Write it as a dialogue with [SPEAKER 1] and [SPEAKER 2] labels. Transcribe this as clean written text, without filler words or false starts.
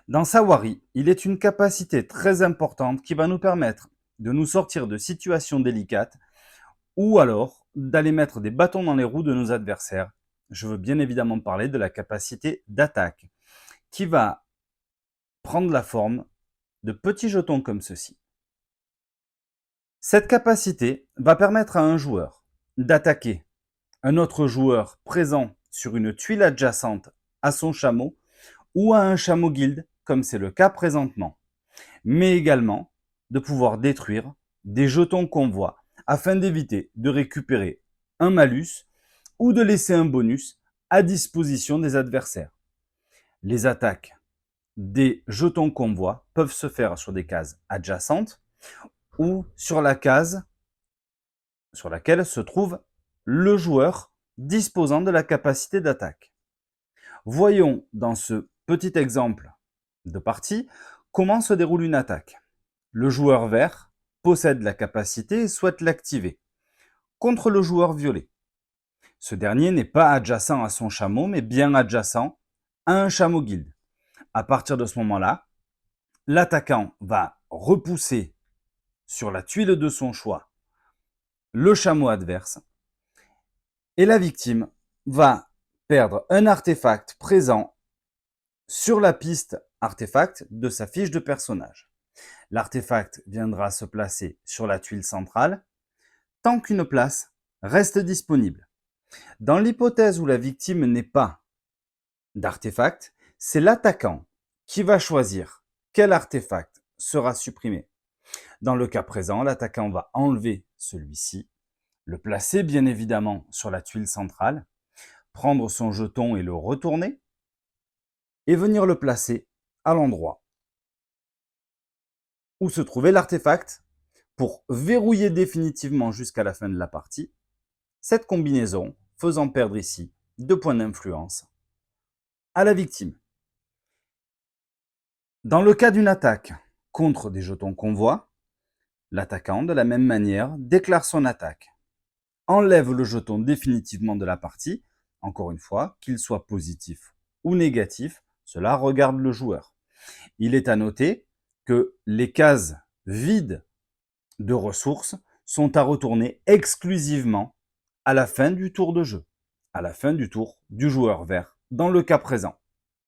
[SPEAKER 1] Dans Sawari, il est une capacité très importante qui va nous permettre de nous sortir de situations délicates ou alors d'aller mettre des bâtons dans les roues de nos adversaires. Je veux bien évidemment parler de la capacité d'attaque qui va prendre la forme de petits jetons comme ceci. Cette capacité va permettre à un joueur d'attaquer un autre joueur présent sur une tuile adjacente à son chameau ou à un chameau guilde, comme c'est le cas présentement, mais également de pouvoir détruire des jetons convoi afin d'éviter de récupérer un malus ou de laisser un bonus à disposition des adversaires. Les attaques des jetons convoi peuvent se faire sur des cases adjacentes ou sur la case sur laquelle se trouve le joueur disposant de la capacité d'attaque. Voyons dans ce petit exemple de partie comment se déroule une attaque. Le joueur vert possède la capacité et souhaite l'activer contre le joueur violet. Ce dernier n'est pas adjacent à son chameau, mais bien adjacent à un chameau guilde. À partir de ce moment-là, l'attaquant va repousser sur la tuile de son choix le chameau adverse et la victime va perdre un artefact présent sur la piste artefact de sa fiche de personnage. L'artefact viendra se placer sur la tuile centrale tant qu'une place reste disponible. Dans l'hypothèse où la victime n'est pas d'artefact, c'est l'attaquant qui va choisir quel artefact sera supprimé. Dans le cas présent, l'attaquant va enlever celui-ci, le placer bien évidemment sur la tuile centrale, prendre son jeton et le retourner, et venir le placer à l'endroit où se trouvait l'artefact pour verrouiller définitivement jusqu'à la fin de la partie cette combinaison, faisant perdre ici 2 points d'influence à la victime. Dans le cas d'une attaque contre des jetons convoi, l'attaquant, de la même manière, déclare son attaque, enlève le jeton définitivement de la partie, encore une fois, qu'il soit positif ou négatif, cela regarde le joueur. Il est à noter que les cases vides de ressources sont à retourner exclusivement à la fin du tour de jeu, à la fin du tour du joueur vert, dans le cas présent.